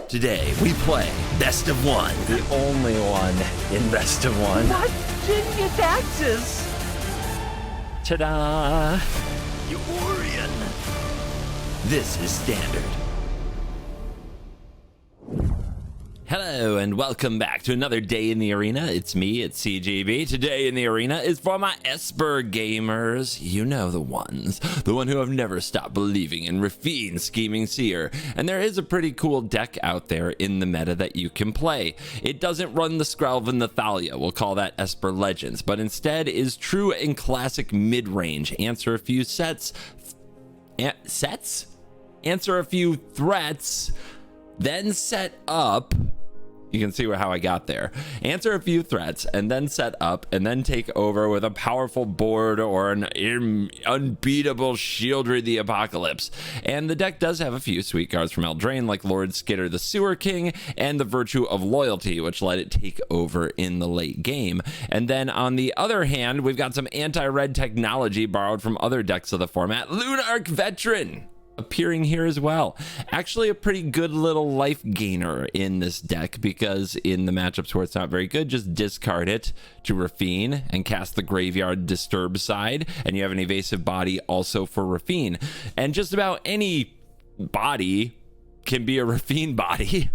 Today, we play Best of One. The only one in Best of One. What? Genius axes! Ta-da! Eurian. This is Standard. Hello and welcome back to another day in the arena. It's me, it's CGB. Today in the arena is for my Esper gamers. You know the ones. The one who have never stopped believing in Rafine Scheming Seer. And there is a pretty cool deck out there in the meta that you can play. It doesn't run the Skrelv and the Thalia. We'll call that Esper Legends. But instead is true and classic mid-range. Answer a few Answer a few threats. Then set up. You can see how I got there. Answer a few threats and then set up and then take over with a powerful board or an unbeatable Shieldred the Apocalypse. And the deck does have a few sweet cards from Eldraine like Lord Skitter the Sewer King and the Virtue of Loyalty, which let it take over in the late game. And then on the other hand, we've got some anti-red technology borrowed from other decks of the format. Lunarch Veteran appearing here as well. Actually a pretty good little life gainer in this deck, because in the matchups where it's not very good, just discard it to Rafine and cast the Graveyard Disturb side, and you have an evasive body also for Rafine. And just about any body can be a Rafine body.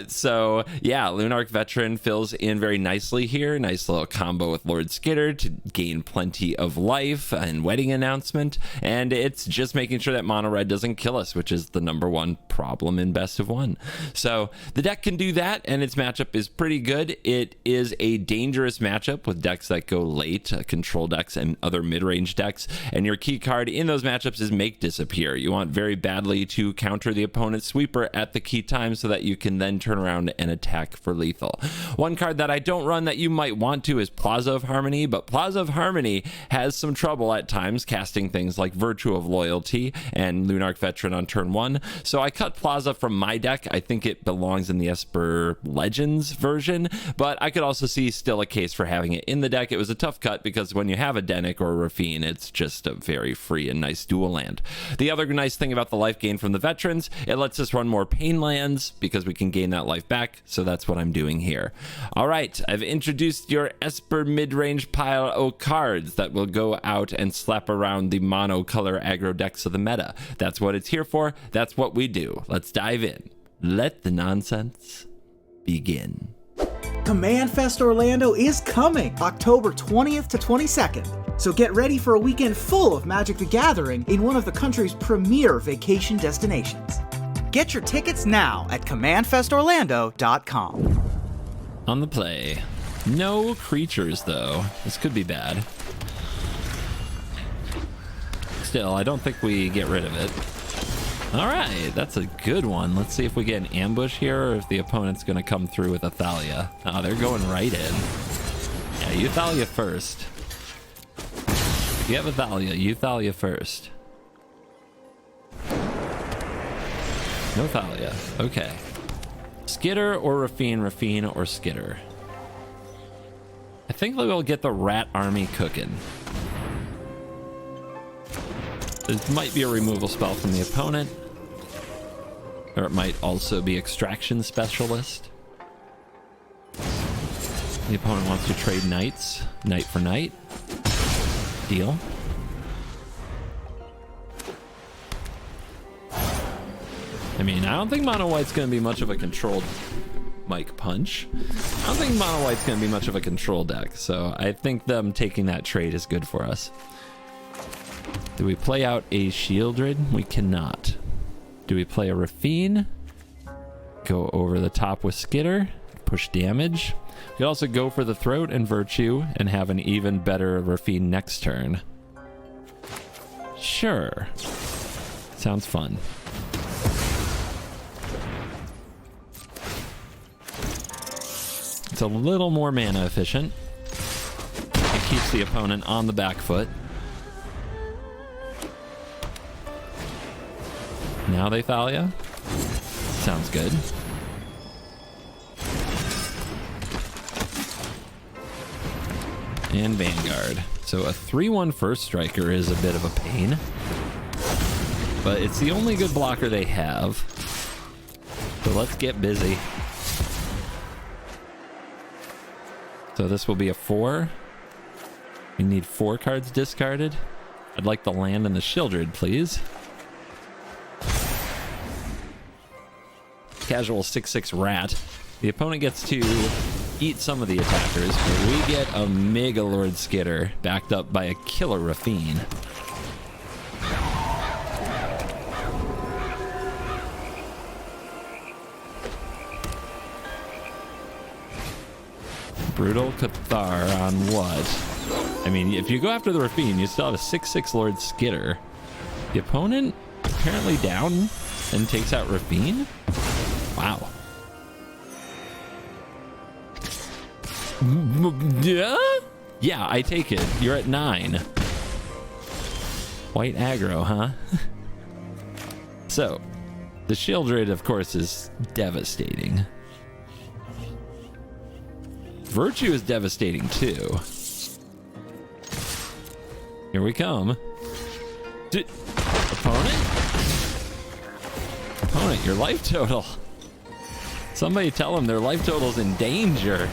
So yeah, Lunarch Veteran fills in very nicely here. Nice little combo with Lord Skitter to gain plenty of life and Wedding Announcement, and it's just making sure that mono red doesn't kill us, which is the #1 problem in Best of One. So the deck can do that, and its matchup is pretty good. It is a dangerous matchup with decks that go late, control decks and other mid-range decks, and your key card in those matchups is Make Disappear. You want very badly to counter the opponent's sweeper at the key time so that you can then turn around and attack for lethal. One card that I don't run that you might want to is Plaza of Harmony, but Plaza of Harmony has some trouble at times casting things like Virtue of Loyalty and Lunarch Veteran on turn 1. So I cut Plaza from my deck. I think it belongs in the Esper Legends version, but I could also see still a case for having it in the deck. It was a tough cut because when you have a Denic or a Rafine, it's just a very free and nice dual land. The other nice thing about the life gain from the Veterans, it lets us run more pain lands because we can gain that life back, so that's what I'm doing here. All right, I've introduced your Esper mid-range pile of cards that will go out and slap around the mono-color aggro decks of the meta. That's what it's here for. That's what we do. Let's dive in. Let the nonsense begin. Command Fest Orlando is coming October 20th to 22nd, so get ready for a weekend full of Magic the Gathering in one of the country's premier vacation destinations. Get your tickets now at commandfestorlando.com. On the play. No creatures, though. This could be bad. Still, I don't think we get rid of it. All right, that's a good one. Let's see if we get an ambush here or if the opponent's going to come through with a Thalia. Oh, they're going right in. Yeah, you Thalia first. If you have a Thalia, you Thalia first. No Thalia. Okay. Skitter or Rafine, Rafine or Skitter. I think we'll get the Rat Army cooking. This might be a removal spell from the opponent. Or it might also be Extraction Specialist. The opponent wants to trade knights. Knight for knight. Deal. I mean, I don't think Mono White's going to be much of a controlled Mike Punch. I don't think Mono White's going to be much of a control deck, so I think them taking that trade is good for us. Do we play out a Shieldred? We cannot. Do we play a Rafine? Go over the top with Skitter, push damage. We could also go for the Throat and Virtue and have an even better Rafine next turn. Sure. Sounds fun. It's a little more mana efficient. It keeps the opponent on the back foot. Now they Thalia. Sounds good. And Vanguard. So a 3/1 first striker is a bit of a pain, but it's the only good blocker they have. So let's get busy. So this will be a 4. We need 4 cards discarded. I'd like the land and the Shieldred, please. Casual 6/6 rat. The opponent gets to eat some of the attackers, but we get a Mega Lord Skitter backed up by a Killer Rafine. Brutal Cathar on what? I mean, if you go after the Rafine, you still have a 6/6 Lord Skitter. The opponent apparently down and takes out Rafine? Wow. Yeah, I take it. You're at 9. White aggro, huh? So, the Shieldred, of course, is devastating. Virtue is devastating, too. Here we come. Opponent? Opponent, your life total. Somebody tell them their life total's in danger.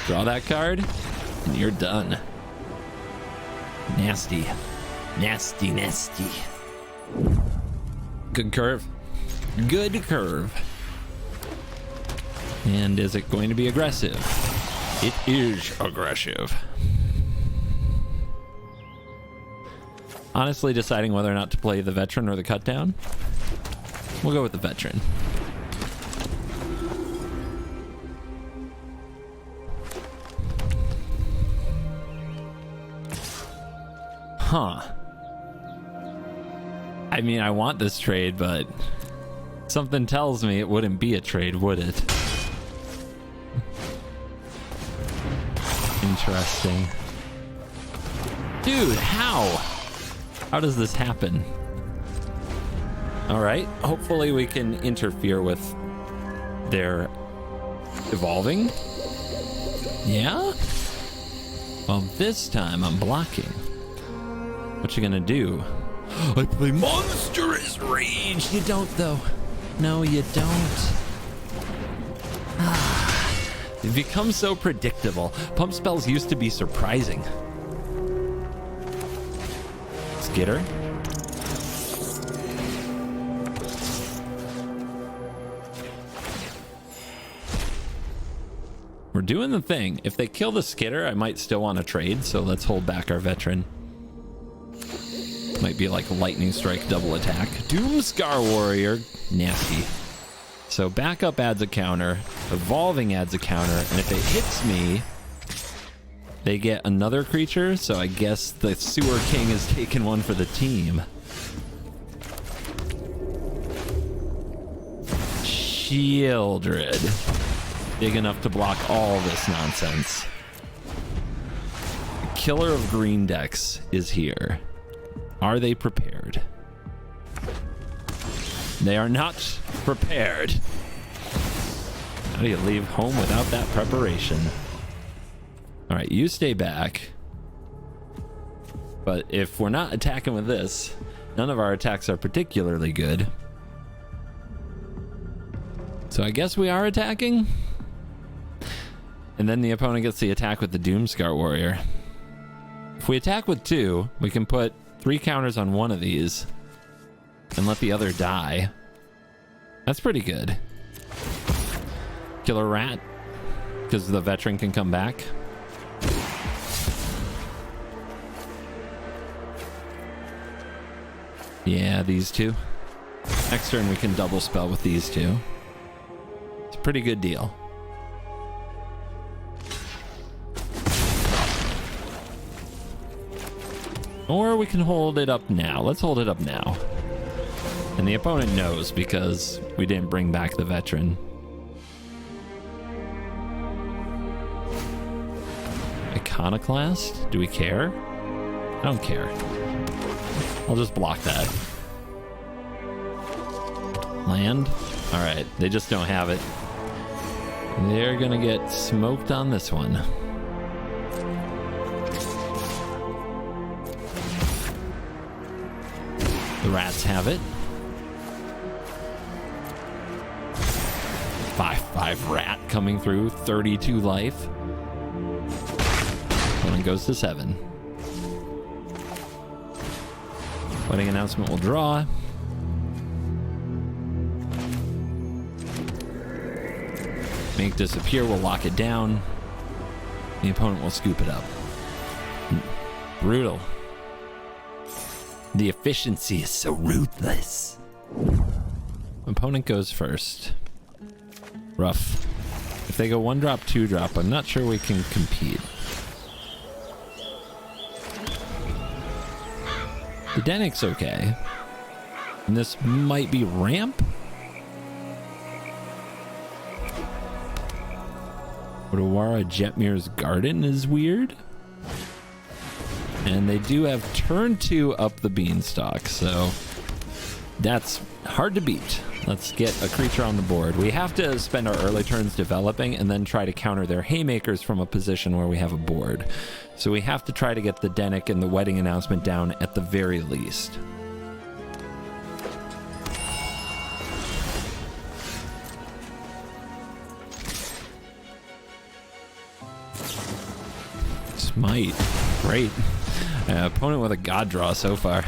Draw that card, and you're done. Nasty. Nasty, nasty. Good curve. Good curve. And is it going to be aggressive? It is aggressive. Honestly, deciding whether or not to play the veteran or the cut down. We'll go with the veteran. Huh. I mean, I want this trade, but something tells me it wouldn't be a trade, would it? Interesting. Dude, how? How does this happen? All right, hopefully we can interfere with their evolving. Yeah? Well, this time I'm blocking. What you gonna do? I play Monstrous Rage. You don't, though. No, you don't. It becomes so predictable. Pump spells used to be surprising. Skitter. We're doing the thing. If they kill the Skitter, I might still want to trade, so let's hold back our veteran. Might be like Lightning Strike double attack. Doomscar Warrior. Nasty. So backup adds a counter, evolving adds a counter, and if it hits me, they get another creature, so I guess the Sewer King has taken one for the team. Shieldred. Big enough to block all this nonsense. The Killer of Green decks is here. Are they prepared? They are not prepared. How do you leave home without that preparation? All right, you stay back. But if we're not attacking with this, none of our attacks are particularly good. So I guess we are attacking. And then the opponent gets the attack with the Doomscar Warrior. If we attack with 2, we can put 3 counters on one of these and let the other die. That's pretty good. Killer Rat, because the veteran can come back. Yeah, these 2. Next turn we can double spell with these 2. It's a pretty good deal. Or we can hold it up now. Let's hold it up now. And the opponent knows because we didn't bring back the veteran. Iconoclast? Do we care? I don't care. I'll just block that. Land? Alright, they just don't have it. They're gonna get smoked on this one. The rats have it. 5/5 rat coming through, 32 life. Opponent goes to 7. Wedding announcement will draw. Make disappear, we'll lock it down. The opponent will scoop it up. Brutal. The efficiency is so ruthless. Opponent goes first. Rough. If they go 1-drop, 2-drop, I'm not sure we can compete. The Dennick's okay. And this might be ramp? Odawara Jetmir's Garden is weird. And they do have turn 2 up the Beanstalk, so that's hard to beat. Let's get a creature on the board. We have to spend our early turns developing and then try to counter their haymakers from a position where we have a board. So we have to try to get the Dennick and the wedding announcement down at the very least. Smite. Great. Opponent with a god draw so far.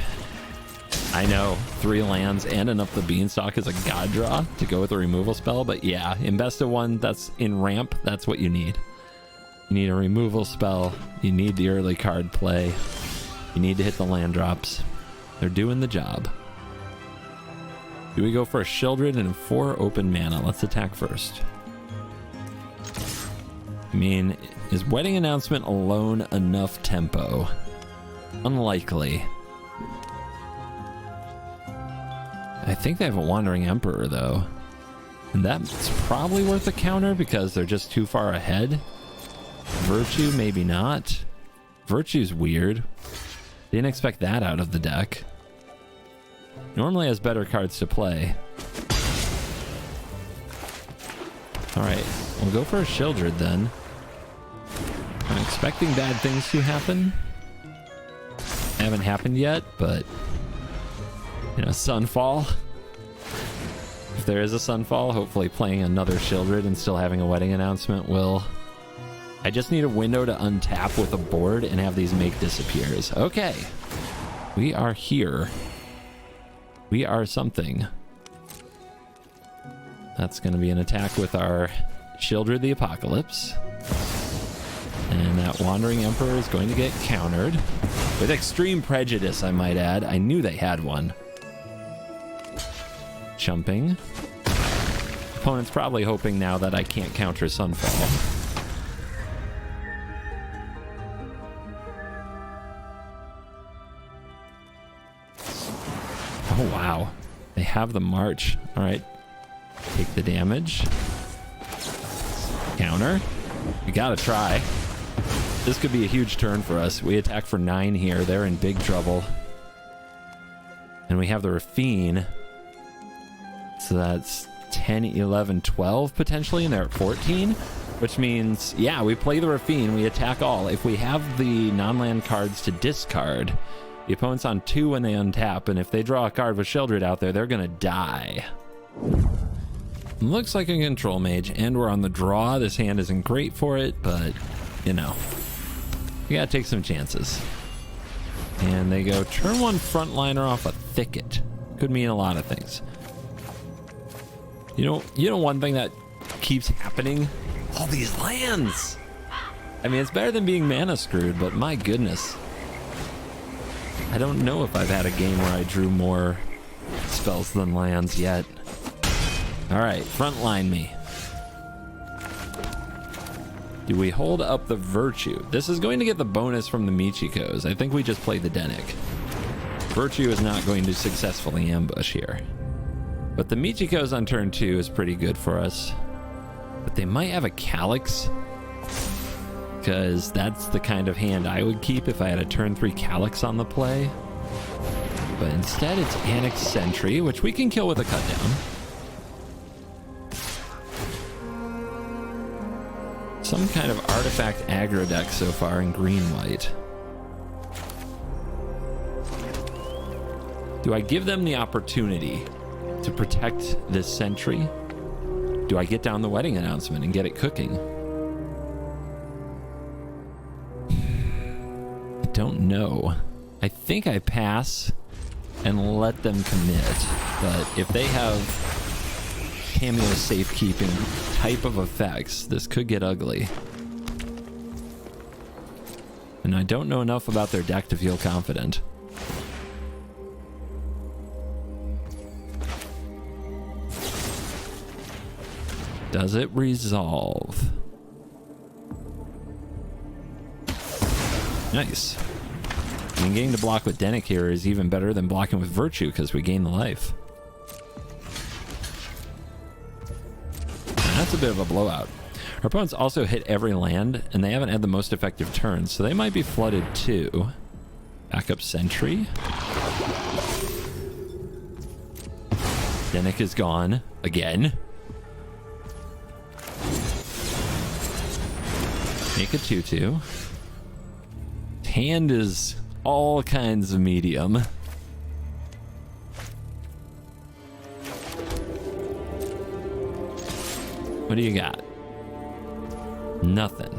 I know, 3 lands and an up the Beanstalk is a god draw to go with a removal spell, but yeah, in best of 1, that's in ramp, that's what you need. You need a removal spell, you need the early card play, you need to hit the land drops. They're doing the job. Do we go for a Shieldred and 4 open mana? Let's attack first. I mean, is Wedding Announcement alone enough tempo? Unlikely. I think they have a Wandering Emperor, though. And that's probably worth a counter because they're just too far ahead. Virtue, maybe not. Virtue's weird. Didn't expect that out of the deck. Normally has better cards to play. Alright, we'll go for a Shieldred then. I'm expecting bad things to happen. Haven't happened yet, but you know, Sunfall. If there is a Sunfall, hopefully playing another Shieldred and still having a Wedding Announcement will. I just need a window to untap with a board and have these make disappears. Okay. We are here. We are something. That's going to be an attack with our Shieldred the Apocalypse. And that Wandering Emperor is going to get countered. With extreme prejudice, I might add. I knew they had one. Jumping. Opponent's probably hoping now that I can't counter Sunfall. Oh, wow. They have the March. All right. Take the damage. Counter. We gotta try. This could be a huge turn for us. We attack for 9 here. They're in big trouble. And we have the Rafine. So that's 10, 11, 12 potentially, and they're at 14. Which means, yeah, we play the Rafine. We attack all. If we have the non-land cards to discard, the opponent's on 2 when they untap, and if they draw a card with Shieldred out there, they're gonna die. Looks like a control mage, and we're on the draw. This hand isn't great for it, but, you know, you gotta take some chances. And they go turn 1 frontliner off a thicket. Could mean a lot of things. You know one thing that keeps happening? All these lands! I mean, it's better than being mana screwed, but my goodness. I don't know if I've had a game where I drew more spells than lands yet. Alright, frontline me. Do we hold up the Virtue? This is going to get the bonus from the Michikos. I think we just play the Dennick. Virtue is not going to successfully ambush here. But the Michikos on turn 2 is pretty good for us. But they might have a Calyx, because that's the kind of hand I would keep if I had a turn 3 Calyx on the play. But instead it's Annex Sentry, which we can kill with a cut down. Some kind of artifact aggro deck so far in green-white. Do I give them the opportunity to protect this Sentry? Do I get down the wedding announcement and get it cooking? I don't know. I think I pass and let them commit, but if they have cameo safekeeping type of effects, this could get ugly. And I don't know enough about their deck to feel confident. Does it resolve? Nice. I mean, getting to block with Denick here is even better than blocking with Virtue because we gain the life. And that's a bit of a blowout. Our opponents also hit every land, and they haven't had the most effective turns, so they might be flooded too. Backup Sentry. Denick is gone again. Make a 2/2. Hand is all kinds of medium. What do you got? Nothing.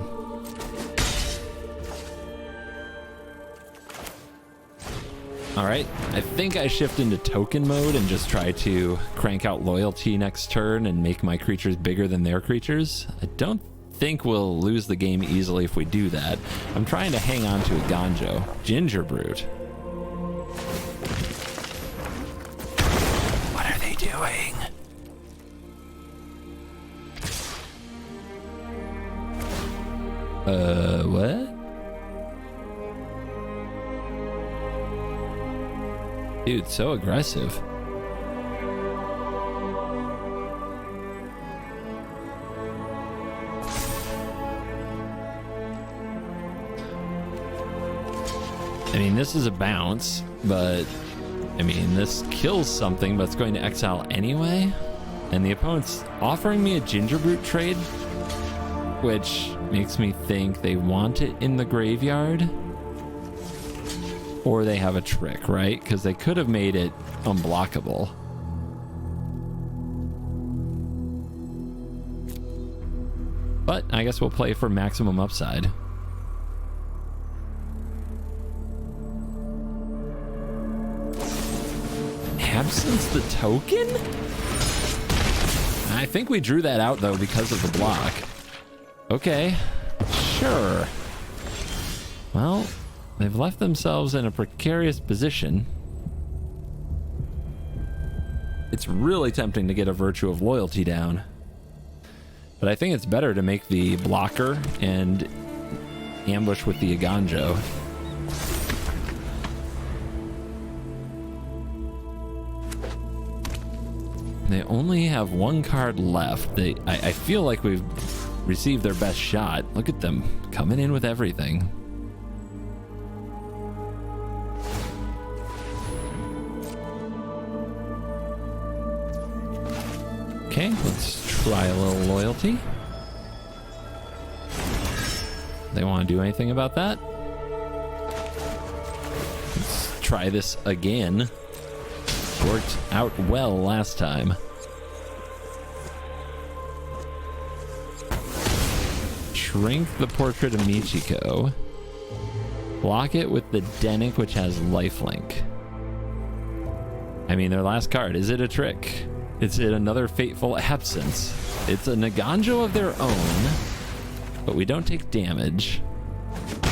All right, I think I shift into token mode and just try to crank out loyalty next turn and make my creatures bigger than their creatures. I don't think we'll lose the game easily if we do that. I'm trying to hang on to a Ganjo. Ginger Brute. What are they doing? What? Dude, so aggressive. I mean, this is a bounce, but I mean, this kills something, but it's going to exile anyway. And the opponent's offering me a Ginger Brute trade, which makes me think they want it in the graveyard. Or they have a trick, right? Because they could have made it unblockable. But I guess we'll play for maximum upside. Absence the token? I think we drew that out though because of the block. Okay, sure. Well, they've left themselves in a precarious position. It's really tempting to get a Virtue of Loyalty down. But I think it's better to make the blocker and ambush with the Aganjo. They only have one card left. I feel like we've received their best shot. Look at them coming in with everything. Okay, let's try a little loyalty. They want to do anything about that? Let's try this again. Worked out well last time. Shrink the Portrait of Michiko. Block it with the Denick, which has lifelink. I mean, their last card. Is it a trick? Is it another Fateful Absence? It's a Naganjo of their own, but we don't take damage,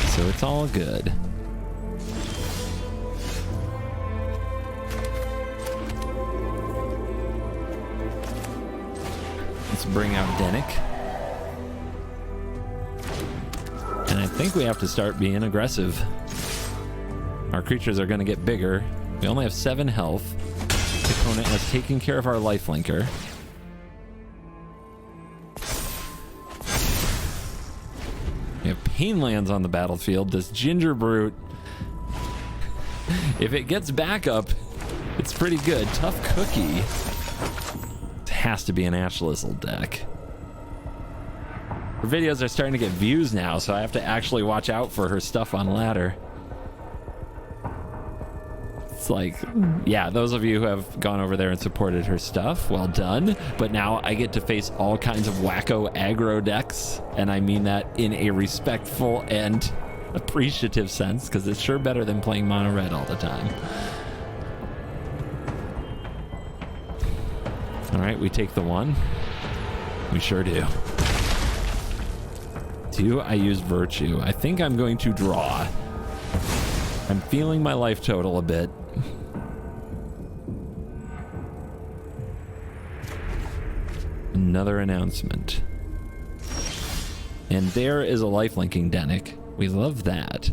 so it's all good. Let's bring out Denick. And I think we have to start being aggressive. Our creatures are going to get bigger. We only have 7 health. The opponent has taken care of our lifelinker. We have Pain Lands on the battlefield. This Ginger Brute, if it gets back up, it's pretty good. Tough Cookie. It has to be an Ash Lizzle deck. Her videos are starting to get views now, so I have to actually watch out for her stuff on ladder. It's like, yeah, those of you who have gone over there and supported her stuff, well done. But now I get to face all kinds of wacko aggro decks, and I mean that in a respectful and appreciative sense, because it's sure better than playing mono red all the time. All right, we take the 1. We sure do. 2, I use Virtue. I think I'm going to draw. I'm feeling my life total a bit. Another announcement. And there is a lifelinking Dennick. We love that.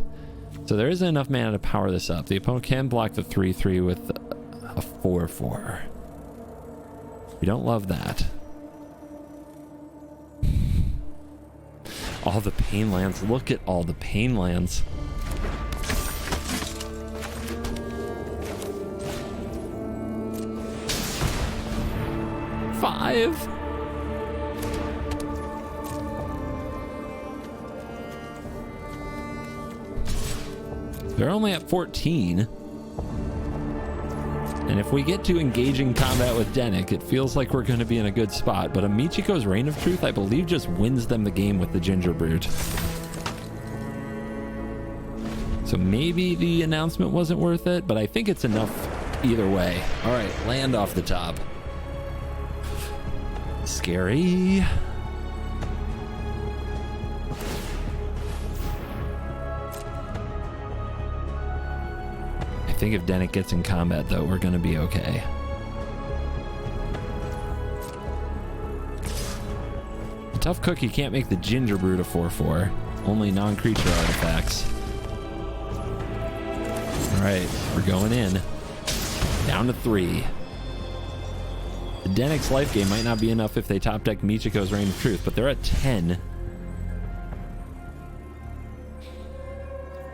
So there isn't enough mana to power this up. The opponent can block the 3/3 with a 4/4. We don't love that. All the pain lands. Look at all the pain lands. Five. They're only at 14. And if we get to engaging combat with Dennick, it feels like we're going to be in a good spot. But a Michiko's Reign of Truth, I believe, just wins them the game with the Ginger Brute. So maybe the announcement wasn't worth it, but I think it's enough either way. All right, land off the top. Scary. I think if Dennick gets in combat, though, we're going to be okay. The Tough Cookie can't make the Ginger Brute a 4/4. Only non-creature artifacts. All right, we're going in. Down to 3. The Dennick's life gain might not be enough if they top deck Michiko's Reign of Truth, but they're at 10.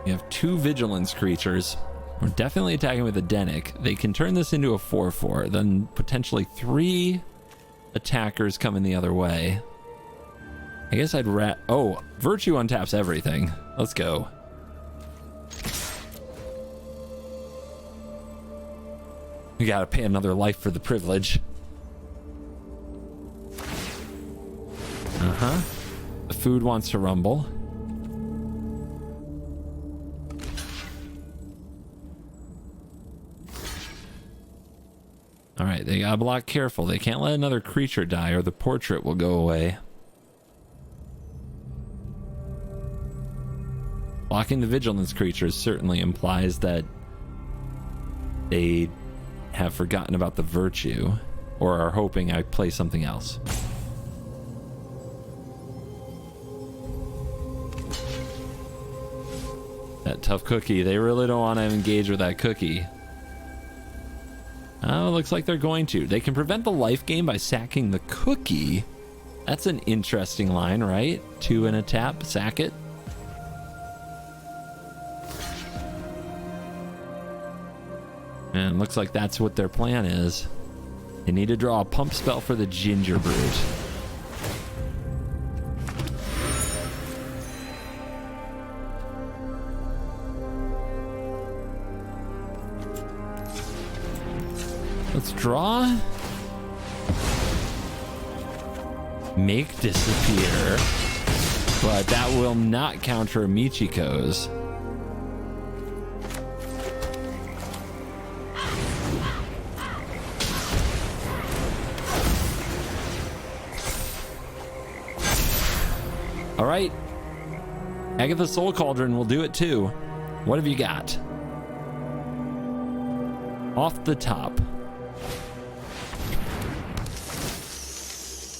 We have 2 Vigilance creatures. We're definitely attacking with a Dennick. They can turn this into a 4/4. Then potentially 3 attackers coming the other way. I guess I'd oh, Virtue untaps everything. Let's go. We gotta pay another life for the privilege. Uh-huh. The food wants to rumble. All right, they gotta block careful. They can't let another creature die or the portrait will go away. Blocking the Vigilance creatures certainly implies that they have forgotten about the Virtue or are hoping I play something else. That Tough Cookie, they really don't want to engage with that cookie. Oh, it looks like they're going to. They can prevent the life gain by sacking the cookie. That's an interesting line, right? 2 and a tap, sack it. And looks like that's what their plan is. They need to draw a pump spell for the Ginger Brute. Let's draw. Make disappear. But that will not counter Michiko's. All right. Agatha Soul Cauldron will do it too. What have you got? Off the top.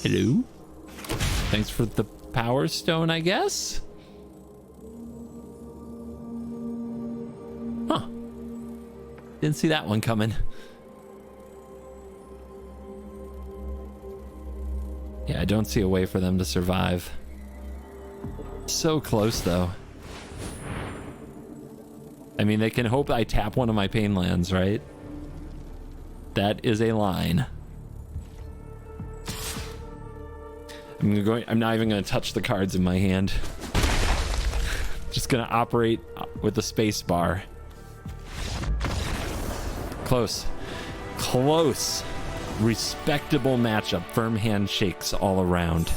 Hello? Thanks for the Power Stone, I guess? Huh. Didn't see that one coming. Yeah, I don't see a way for them to survive. So close, though. I mean, they can hope I tap one of my pain lands, right? That is a line. I'm not even going to touch the cards in my hand. Just going to operate with the space bar. Close. Close. Respectable matchup. Firm handshakes all around.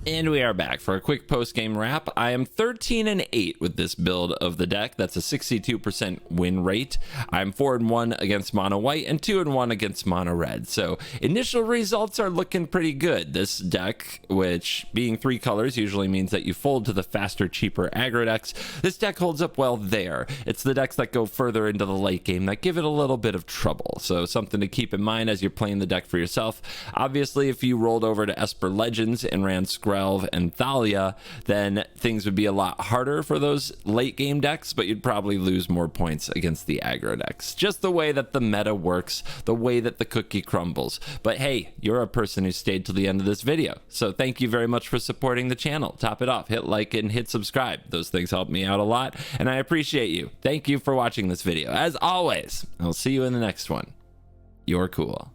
And we are back for a quick post-game wrap. I am 13-8 with this build of the deck. That's a 62% win rate. I'm 4-1 against mono white and 2-1 against mono red. So initial results are looking pretty good. This deck, which being 3 colors usually means that you fold to the faster, cheaper aggro decks. This deck holds up well there. It's the decks that go further into the late game that give it a little bit of trouble. So something to keep in mind as you're playing the deck for yourself. Obviously, if you rolled over to Esper Legends and ran and Thalia, then things would be a lot harder for those late game decks, but you'd probably lose more points against the aggro decks. Just the way that the meta works, the way that the cookie crumbles. But hey, you're a person who stayed till the end of this video, so thank you very much for supporting the channel. Top it off, hit like and hit subscribe. Those things help me out a lot, and I appreciate you. Thank you for watching this video. As always, I'll see you in the next one. You're cool.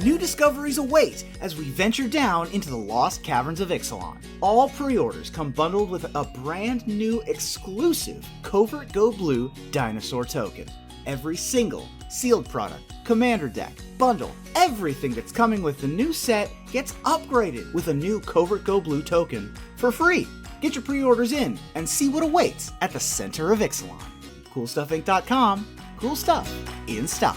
New discoveries await as we venture down into the lost caverns of Ixalan. All pre-orders come bundled with a brand new exclusive CovertGoBlue dinosaur token. Every single sealed product, commander deck, bundle, everything that's coming with the new set gets upgraded with a new CovertGoBlue token for free. Get your pre-orders in and see what awaits at the center of Ixalan. CoolStuffInc.com. Cool stuff in stock.